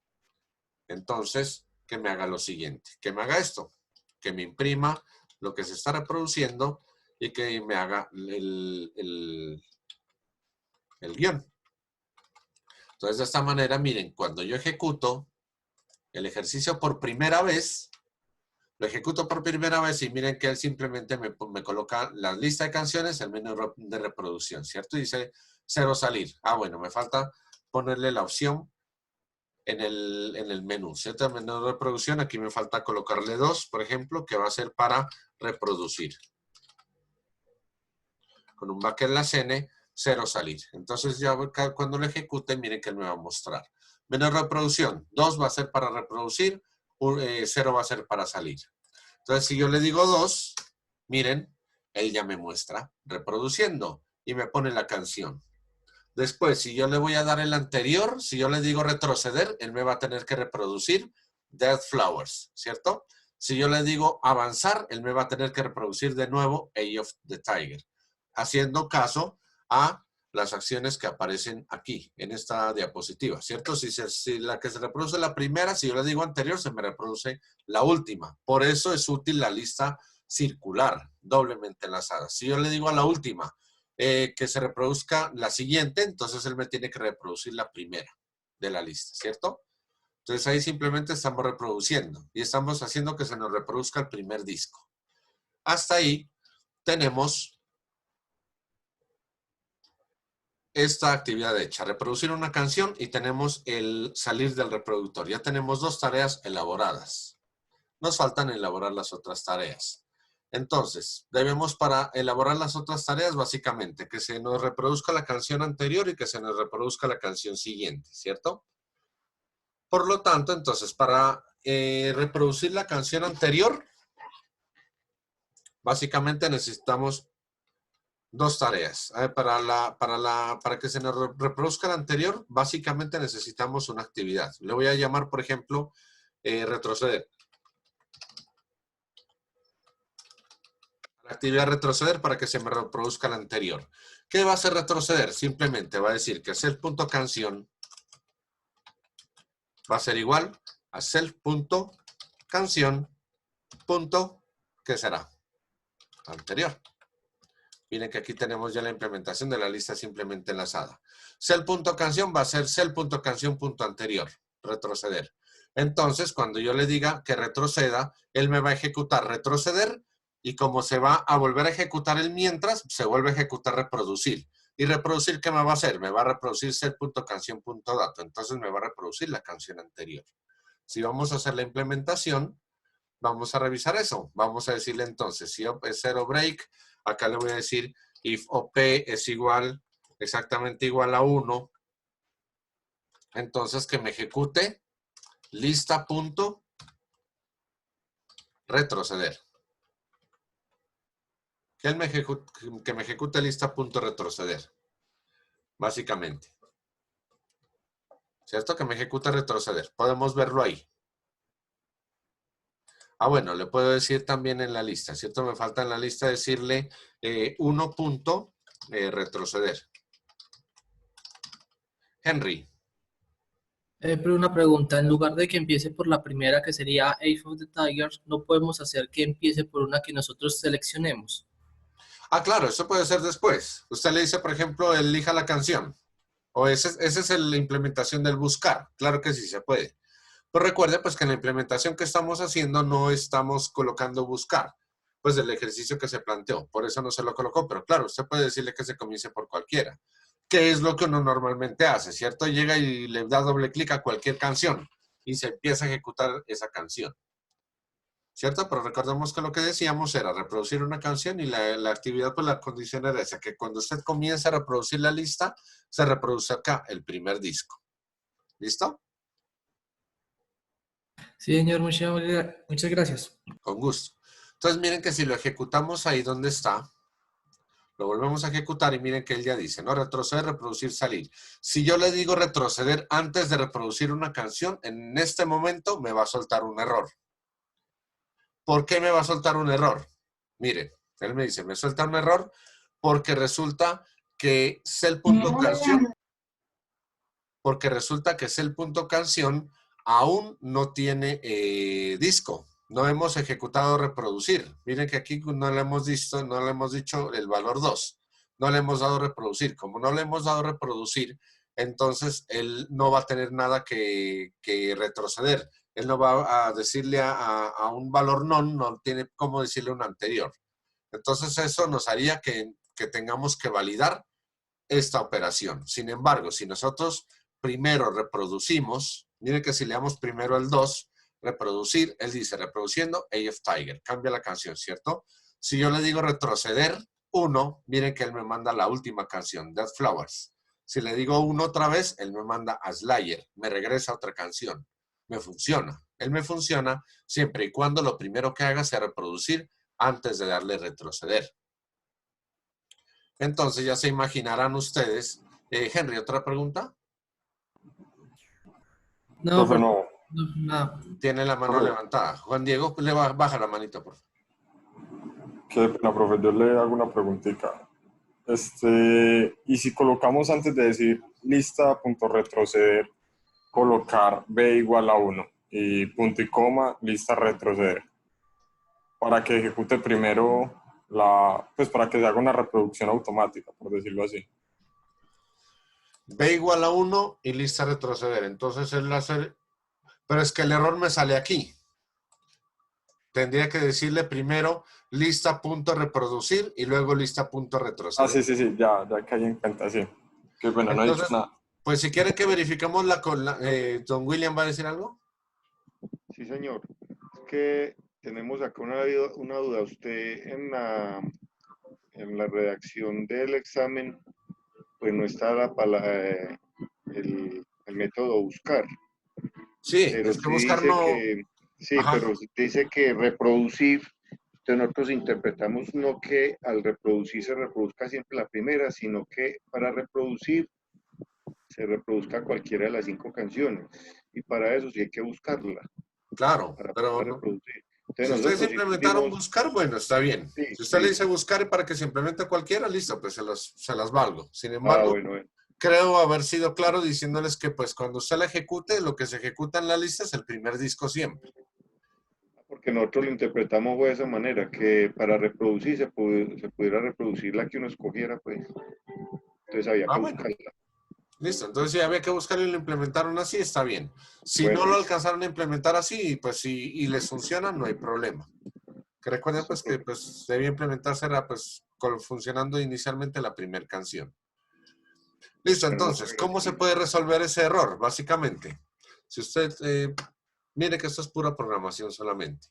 S1: entonces que me haga lo siguiente, que me haga esto, que me imprima lo que se está reproduciendo y que me haga el guión. Entonces de esta manera, miren, cuando yo ejecuto el ejercicio por primera vez, lo ejecuto por primera vez y miren que él simplemente me coloca la lista de canciones, el menú de reproducción, ¿cierto? Y dice 0 salir. Bueno, me falta ponerle la opción en el menú, ¿cierto? El menú de reproducción, aquí me falta colocarle 2, por ejemplo, que va a ser para reproducir. Con un back en la N, 0 salir. Entonces ya cuando lo ejecute, miren que él me va a mostrar. Menú de reproducción, 2 va a ser para reproducir, 0 va a ser para salir. Entonces si yo le digo 2, miren, él ya me muestra reproduciendo y me pone la canción. Después, si yo le voy a dar el anterior, si yo le digo retroceder, él me va a tener que reproducir Dead Flowers, ¿cierto? Si yo le digo avanzar, él me va a tener que reproducir de nuevo Eye of the Tiger, haciendo caso a las acciones que aparecen aquí, en esta diapositiva, ¿cierto? Si la que se reproduce la primera, si yo le digo anterior, se me reproduce la última. Por eso es útil la lista circular, doblemente enlazada. Si yo le digo a la última, que se reproduzca la siguiente, entonces él me tiene que reproducir la primera de la lista, ¿cierto? Entonces ahí simplemente estamos reproduciendo y estamos haciendo que se nos reproduzca el primer disco. Hasta ahí tenemos esta actividad hecha, reproducir una canción y tenemos el salir del reproductor. Ya tenemos 2 tareas elaboradas. Nos faltan elaborar las otras tareas. Entonces, debemos para elaborar las otras tareas, básicamente, que se nos reproduzca la canción anterior y que se nos reproduzca la canción siguiente, ¿cierto? Por lo tanto, entonces, para reproducir la canción anterior, básicamente necesitamos 2 tareas. Para que se nos reproduzca la anterior, básicamente necesitamos una actividad. Le voy a llamar, por ejemplo, retroceder. Actividad retroceder para que se me reproduzca la anterior. ¿Qué va a hacer retroceder? Simplemente va a decir que self.canción va a ser igual a self.canción. ¿Qué será? Anterior. Miren que aquí tenemos ya la implementación de la lista simplemente enlazada. Self.canción va a ser self.canción.anterior. Retroceder. Entonces, cuando yo le diga que retroceda, él me va a ejecutar retroceder. Y como se va a volver a ejecutar el mientras, se vuelve a ejecutar reproducir. ¿Y reproducir qué me va a hacer? Me va a reproducir set.canción.dato. Entonces me va a reproducir la canción anterior. Si vamos a hacer la implementación, vamos a revisar eso. Vamos a decirle entonces, si op es 0 break, acá le voy a decir if op es igual, exactamente igual a 1, entonces que me ejecute lista.retroceder. Que me ejecute lista.retroceder. Básicamente. ¿Cierto? Que me ejecute retroceder. Podemos verlo ahí. Ah, bueno, le puedo decir también en la lista, ¿cierto? Me falta en la lista decirle 1.retroceder. Henry.
S4: Pero una pregunta, en lugar de que empiece por la primera, que sería Eye of the Tigers, ¿no podemos hacer que empiece por una que nosotros seleccionemos?
S1: Ah, claro, eso puede ser después. Usted le dice, por ejemplo, elija la canción. O esa es la implementación del buscar. Claro que sí se puede. Pero recuerde pues que en la implementación que estamos haciendo no estamos colocando buscar. Pues del ejercicio que se planteó. Por eso no se lo colocó. Pero claro, usted puede decirle que se comience por cualquiera. Que es lo que uno normalmente hace, ¿cierto? Llega y le da doble clic a cualquier canción. Y se empieza a ejecutar esa canción. ¿Cierto? Pero recordemos que lo que decíamos era reproducir una canción y la actividad, pues la condición era esa, que cuando usted comienza a reproducir la lista, se reproduce acá el primer disco. ¿Listo?
S4: Sí, señor, muchas gracias.
S1: Con gusto. Entonces miren que si lo ejecutamos ahí donde está, lo volvemos a ejecutar y miren que él ya dice, ¿no? Retroceder, reproducir, salir. Si yo le digo retroceder antes de reproducir una canción, en este momento me va a soltar un error. ¿Por qué me va a soltar un error? Miren, él me dice, me suelta un error porque resulta que cell.canción, aún no tiene disco. No hemos ejecutado reproducir. Miren que aquí no le hemos dicho el valor 2. No le hemos dado reproducir. Como no le hemos dado reproducir, entonces él no va a tener nada que retroceder. Él no va a decirle a un valor no tiene cómo decirle un anterior. Entonces eso nos haría que tengamos que validar esta operación. Sin embargo, si nosotros primero reproducimos, miren que si le damos primero el 2, reproducir, él dice reproduciendo Eye of Tiger, cambia la canción, ¿cierto? Si yo le digo retroceder 1, miren que él me manda la última canción, Dead Flowers. Si le digo 1 otra vez, él me manda a Slayer, me regresa a otra canción. Me funciona. Él me funciona siempre y cuando lo primero que haga sea reproducir antes de darle retroceder. Entonces ya se imaginarán ustedes. Henry, ¿otra pregunta?
S4: No,
S5: Profe, no.
S4: nada.
S1: Tiene la mano levantada. Juan Diego, baja la manito, por favor.
S5: Qué pena, profe, yo le hago una preguntita. Y si colocamos antes de decir lista.retroceder, colocar b igual a 1 y punto y coma, lista retroceder, para que ejecute primero pues para que se haga una reproducción automática, por decirlo así.
S1: B igual a 1 y lista retroceder. Entonces él hace... Pero es que el error me sale aquí. Tendría que decirle primero lista.reproducir y luego lista.retroceder.
S5: Ah, sí, ya caí en cuenta, sí. Qué bueno, no he dicho nada.
S1: Pues si quieren que verifiquemos Don William va a decir algo.
S6: Sí, señor. Es que tenemos acá una duda. Usted en la redacción del examen, pues no está el método buscar.
S1: Sí,
S6: Pero
S1: es que
S6: sí
S1: buscar
S6: dice
S1: no...
S6: sí,
S1: Ajá.
S6: pero dice que reproducir, entonces nosotros interpretamos no que al reproducir se reproduzca siempre la primera, sino que para reproducir se reproduzca cualquiera de las 5 canciones. Y para eso sí hay que buscarla.
S1: Claro,
S6: Para
S1: pero
S6: poder reproducir. Entonces
S1: si ustedes
S6: nosotros
S1: implementaron
S6: decimos,
S1: buscar, bueno, está bien.
S6: sí,
S1: Si usted le dice
S6: listo.
S1: buscar para que se implemente cualquiera, listo, pues se las valgo. Sin embargo,
S6: Bueno.
S1: creo haber sido claro diciéndoles que pues cuando usted la ejecute, lo que se ejecuta en la lista es el primer disco siempre.
S6: Porque nosotros lo interpretamos de esa manera, que para reproducir se pudiera reproducir la que uno escogiera, pues. Entonces había que
S1: Bueno.
S6: buscarla.
S1: Listo, entonces si había que buscarlo y lo implementaron así, está bien. Si
S6: Bueno,
S1: no lo
S6: listo.
S1: alcanzaron a implementar así, pues y les funciona, no hay problema. Que recuerden pues que pues debía implementarse era pues funcionando inicialmente la primera canción. Listo, entonces, ¿cómo se puede resolver ese error? Básicamente, si usted, mire que esto es pura programación solamente.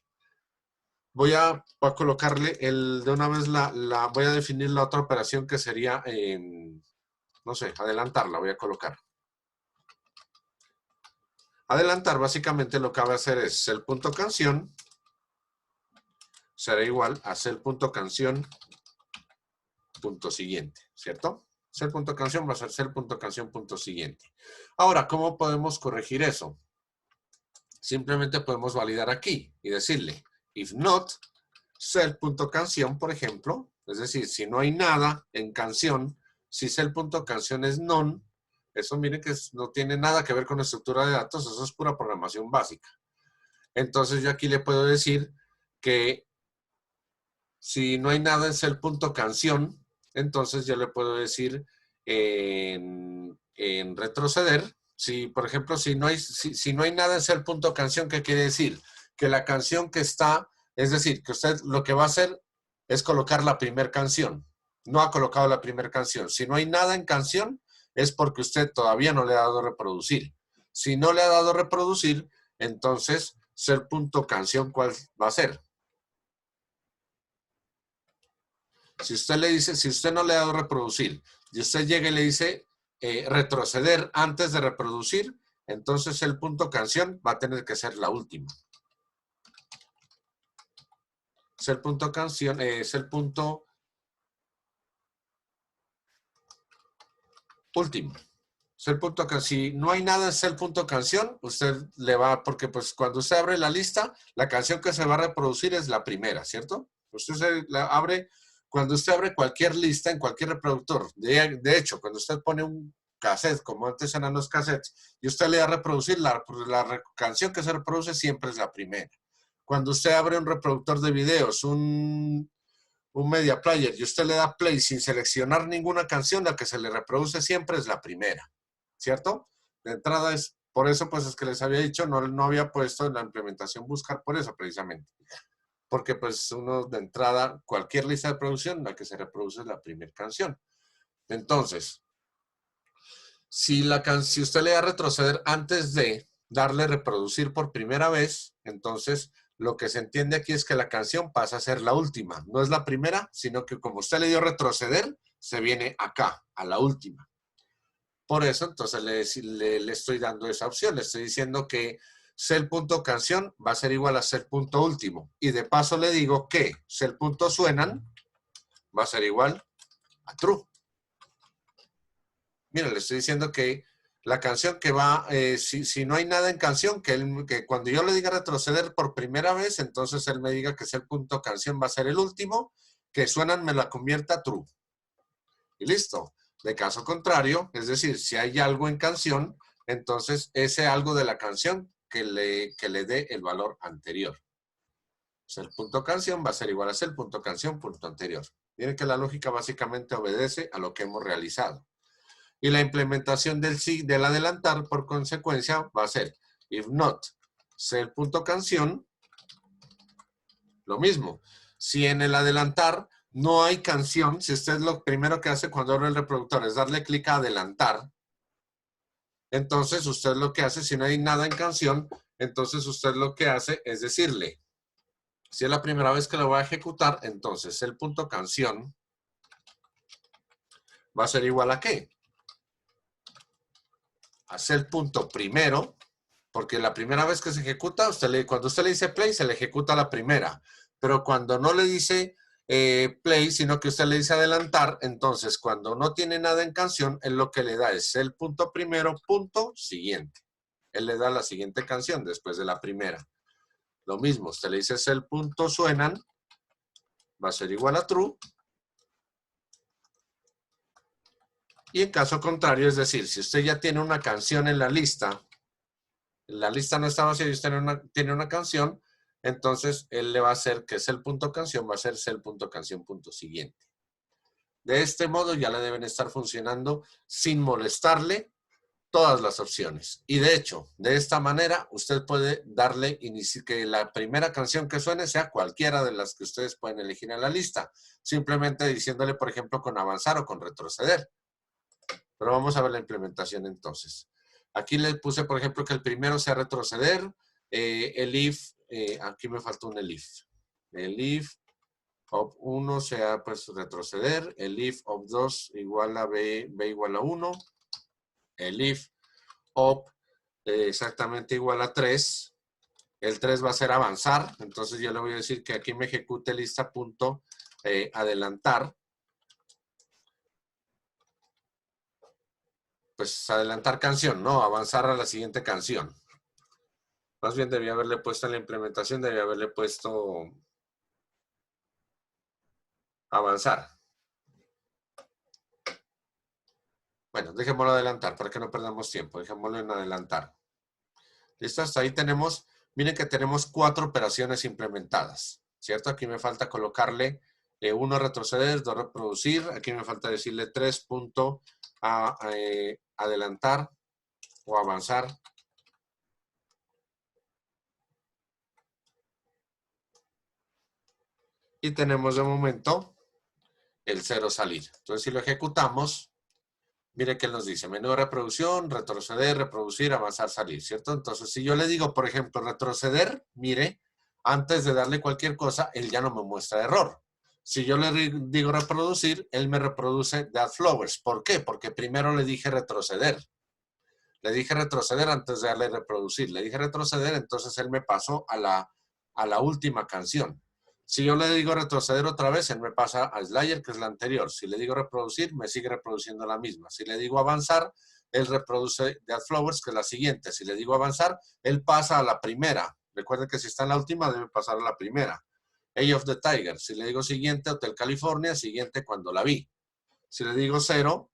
S1: Voy a colocarle de una vez voy a definir la otra operación que sería, no sé, adelantarla, voy a colocar. Adelantar, básicamente lo que va a hacer es cel.canción será igual a cel.canción punto siguiente, ¿cierto? Cel.canción va a ser cel.canción punto siguiente. Ahora, ¿cómo podemos corregir eso? Simplemente podemos validar aquí y decirle if not cel.canción, por ejemplo, es decir, si no hay nada en canción, si cel.canción es none, eso miren que no tiene nada que ver con la estructura de datos, eso es pura programación básica. Entonces yo aquí le puedo decir que si no hay nada en cel.canción, entonces yo le puedo decir en retroceder. Si, por ejemplo, si no hay nada en cel.canción, ¿qué quiere decir? Que la canción que está, es decir, que usted lo que va a hacer es colocar la primera canción. No ha colocado la primera canción. Si no hay nada en canción, es porque usted todavía no le ha dado reproducir. Si no le ha dado reproducir, entonces cel.canción, ¿cuál va a ser? Si usted no le ha dado reproducir y usted llega y le dice retroceder antes de reproducir, entonces el punto canción va a tener que ser la última. Es el punto canción, es el punto último. Es el punto canción. Si no hay nada en el punto canción, usted le va, porque pues cuando usted abre la lista, la canción que se va a reproducir es la primera, ¿cierto? Usted cuando usted abre cualquier lista en cualquier reproductor, de hecho, cuando usted pone un cassette, como antes eran los cassettes, y usted le da a reproducir, la canción que se reproduce siempre es la primera. Cuando usted abre un reproductor de videos, un media player, y usted le da play sin seleccionar ninguna canción, la que se le reproduce siempre es la primera, ¿cierto? De entrada es, por eso pues es que les había dicho, no había puesto en la implementación buscar por eso precisamente. Porque pues uno de entrada, cualquier lista de producción, la que se reproduce es la primera canción. Entonces, Si usted le da retroceder antes de darle reproducir por primera vez, entonces lo que se entiende aquí es que la canción pasa a ser la última. No es la primera, sino que como usted le dio retroceder, se viene acá, a la última. Por eso, entonces le estoy dando esa opción. Le estoy diciendo que cell.canción va a ser igual a cell.último. Y de paso le digo que cell.suenan va a ser igual a true. Mira, le estoy diciendo que la canción que va, si no hay nada en canción, que cuando yo le diga retroceder por primera vez, entonces él me diga que cell.canción va a ser el último, que suenan me la convierta a true. Y listo. De caso contrario, es decir, si hay algo en canción, entonces ese algo de la canción que le dé el valor anterior. Cell.canción va a ser igual a cell.canción punto anterior. Miren que la lógica básicamente obedece a lo que hemos realizado. Y la implementación del adelantar, por consecuencia, va a ser if not cell.canción, lo mismo. Si en el adelantar no hay canción, si usted lo primero que hace cuando abre el reproductor es darle clic a adelantar, entonces usted lo que hace, si no hay nada en canción, entonces usted lo que hace es decirle, si es la primera vez que lo va a ejecutar, entonces cell.canción va a ser igual a ¿qué? A cell.primero, porque la primera vez que se ejecuta, cuando usted le dice play, se le ejecuta la primera. Pero cuando no le dice play, sino que usted le dice adelantar, entonces cuando no tiene nada en canción, él lo que le da es cell.primero, punto siguiente. Él le da la siguiente canción después de la primera. Lo mismo, usted le dice cell.suenan, va a ser igual a true. Y en caso contrario, es decir, si usted ya tiene una canción en la lista no está vacía y usted tiene una canción, entonces él le va a hacer que cell.canción va a ser cell.canción punto siguiente. De este modo ya le deben estar funcionando sin molestarle todas las opciones. Y de hecho, de esta manera usted puede darle que la primera canción que suene sea cualquiera de las que ustedes pueden elegir en la lista. Simplemente diciéndole, por ejemplo, con avanzar o con retroceder. Pero vamos a ver la implementación entonces. Aquí le puse, por ejemplo, que el primero sea retroceder. El if, aquí me faltó un el if. El if of 1 sea pues retroceder. El if of 2 igual a b igual a 1. El if of exactamente igual a 3. El 3 va a ser avanzar. Entonces yo le voy a decir que aquí me ejecute lista punto adelantar. Pues adelantar canción, no, avanzar a la siguiente canción. Más bien debía haberle puesto en la implementación, debía haberle puesto avanzar. Bueno, dejémoslo adelantar para que no perdamos tiempo. Dejémoslo en adelantar. ¿Listo? Hasta ahí tenemos, miren que tenemos 4 operaciones implementadas, ¿cierto? Aquí me falta colocarle 1 retroceder, 2 reproducir. Aquí me falta decirle 3 punto adelantar o avanzar. Y tenemos de momento el 0 salir. Entonces, si lo ejecutamos, mire que él nos dice menú de reproducción, retroceder, reproducir, avanzar, salir, ¿cierto? Entonces, si yo le digo, por ejemplo, retroceder, mire, antes de darle cualquier cosa, él ya no me muestra error. Si yo le digo reproducir, él me reproduce Dead Flowers. ¿Por qué? Porque primero le dije retroceder. Le dije retroceder antes de darle reproducir. Le dije retroceder, entonces él me pasó a la última canción. Si yo le digo retroceder otra vez, él me pasa a Slayer, que es la anterior. Si le digo reproducir, me sigue reproduciendo la misma. Si le digo avanzar, él reproduce Dead Flowers, que es la siguiente. Si le digo avanzar, él pasa a la primera. Recuerden que si está en la última, debe pasar a la primera. Eye of the Tiger. Si le digo siguiente, Hotel California, siguiente cuando la vi. Si le digo 0,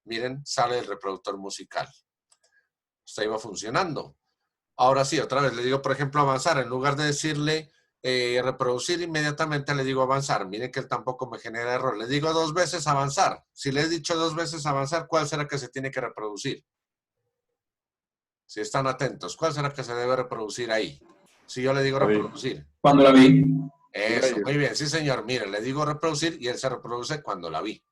S1: miren, sale el reproductor musical. Esto iba funcionando. Ahora sí, otra vez le digo, por ejemplo, avanzar. En lugar de decirle reproducir, inmediatamente le digo avanzar. Miren que él tampoco me genera error. Le digo 2 veces avanzar. Si le he dicho 2 veces avanzar, ¿cuál será que se tiene que reproducir? Si están atentos, ¿cuál será que se debe reproducir ahí? Si yo le digo reproducir.
S7: Cuando la vi.
S1: Eso, muy bien, sí señor. Miren, le digo reproducir y él se reproduce cuando la vi.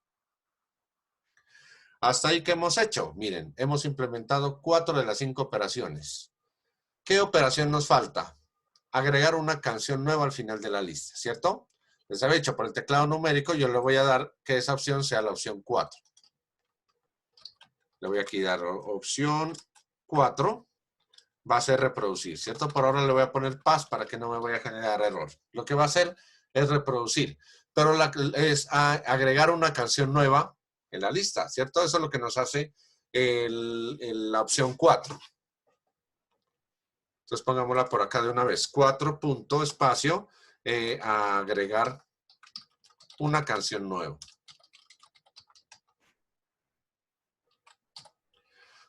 S1: Hasta ahí, ¿qué hemos hecho? Miren, hemos implementado 4 de las 5 operaciones. ¿Qué operación nos falta? Agregar una canción nueva al final de la lista, ¿cierto? Les había dicho, por el teclado numérico, yo le voy a dar que esa opción sea la opción 4. Le voy aquí a dar opción 4. Va a ser reproducir, ¿cierto? Por ahora le voy a poner paz para que no me vaya a generar error. Lo que va a hacer es reproducir, pero es agregar una canción nueva en la lista, ¿cierto? Eso es lo que nos hace la opción 4. Entonces pongámosla por acá de una vez. 4 punto espacio, agregar una canción nueva.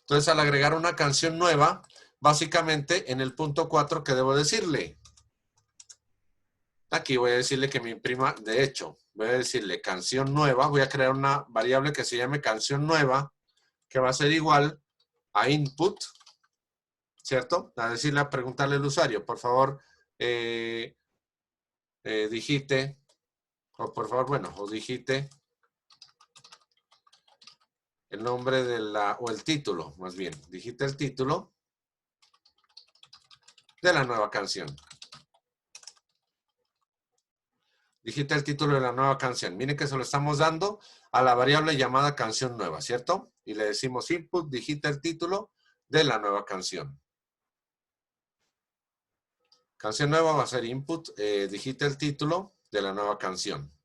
S1: Entonces al agregar una canción nueva, básicamente en el punto 4, ¿qué debo decirle? Aquí voy a decirle que me imprima, de hecho, voy a decirle canción nueva, voy a crear una variable que se llame canción nueva, que va a ser igual a input, ¿cierto? A decirle, a preguntarle al usuario, por favor, digite, o por favor, bueno, o digite el nombre de o el título, más bien, digite el título de la nueva canción. Digita el título de la nueva canción. Miren que se lo estamos dando a la variable llamada canción nueva, ¿cierto? Y le decimos input, digita el título de la nueva canción. Canción nueva va a ser input, digita el título de la nueva canción.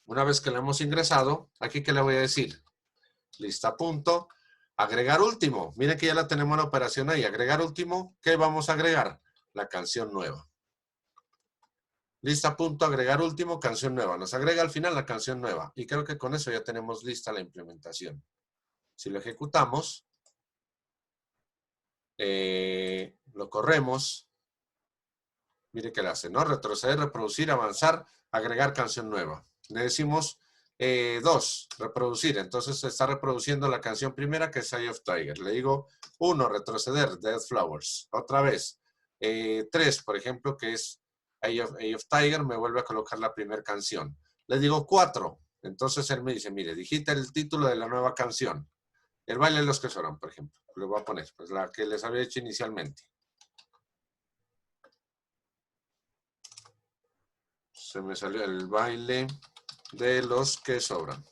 S1: Una vez que lo hemos ingresado, aquí ¿qué le voy a decir? Lista punto, agregar último. Miren que ya la tenemos la operación ahí. Agregar último, ¿qué vamos a agregar? La canción nueva. Lista punto, agregar último, canción nueva. Nos agrega al final la canción nueva. Y creo que con eso ya tenemos lista la implementación. Si lo ejecutamos, lo corremos. Mire qué le hace, ¿no? Retroceder, reproducir, avanzar, agregar canción nueva. Le decimos 2, reproducir. Entonces se está reproduciendo la canción primera, que es Eye of Tiger. Le digo 1, retroceder, Dead Flowers. Otra vez. 3, por ejemplo, que es Eye of Tiger, me vuelve a colocar la primera canción. Le digo 4. Entonces él me dice, mire, digita el título de la nueva canción. El baile de los que sobran, por ejemplo. Le voy a poner, pues la que les había hecho inicialmente. Se me salió el baile de los que sobran.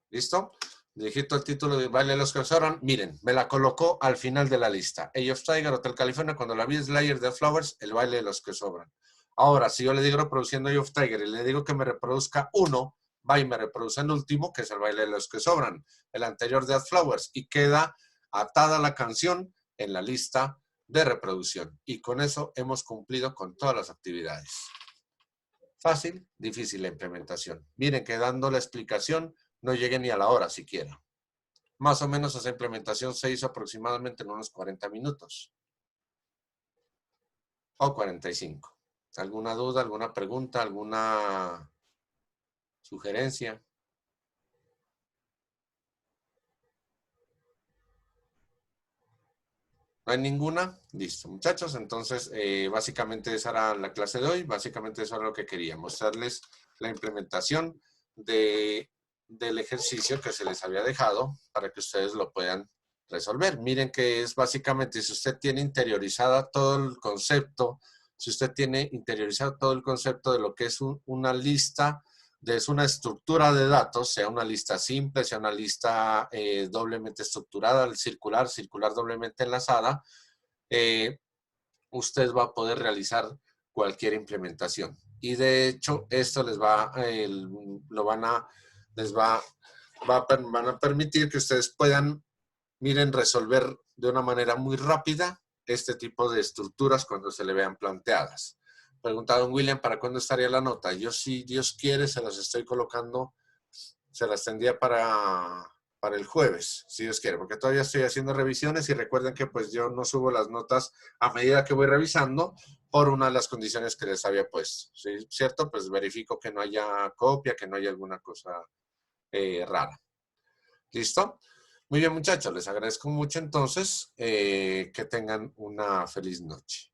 S1: ¿Listo? Digito el título del baile de los que sobran. Miren, me la colocó al final de la lista. Eye of Tiger, Hotel California, cuando la vi Slayer, Dead Flowers, el baile de los que sobran. Ahora, si yo le digo reproduciendo Eye of Tiger y le digo que me reproduzca 1, va y me reproduce el último, que es el baile de los que sobran. El anterior, Dead Flowers. Y queda atada la canción en la lista de reproducción. Y con eso hemos cumplido con todas las actividades. Fácil, difícil la implementación. Miren que dando la explicación no llegué ni a la hora siquiera. Más o menos esa implementación se hizo aproximadamente en unos 40 minutos. O 45. ¿Alguna duda, alguna pregunta, alguna sugerencia? ¿No hay ninguna? Listo, muchachos. Entonces, básicamente esa era la clase de hoy. Básicamente eso era lo que quería, mostrarles la implementación del ejercicio que se les había dejado para que ustedes lo puedan resolver. Miren que es básicamente, si usted tiene interiorizada todo el concepto, si usted tiene interiorizado todo el concepto de lo que es una lista, es una estructura de datos, sea una lista simple, sea una lista doblemente estructurada, circular doblemente enlazada, usted va a poder realizar cualquier implementación. Y de hecho, esto van a permitir que ustedes puedan, miren, resolver de una manera muy rápida este tipo de estructuras cuando se le vean planteadas. Preguntaba don William, ¿para cuándo estaría la nota? Yo, si Dios quiere, se las estoy colocando, se las tendría para el jueves, si Dios quiere, porque todavía estoy haciendo revisiones y recuerden que pues yo no subo las notas a medida que voy revisando por una de las condiciones que les había puesto, ¿sí? ¿Cierto? Pues verifico que no haya copia, que no haya alguna cosa rara. ¿Listo? Muy bien, muchachos, les agradezco mucho entonces, que tengan una feliz noche.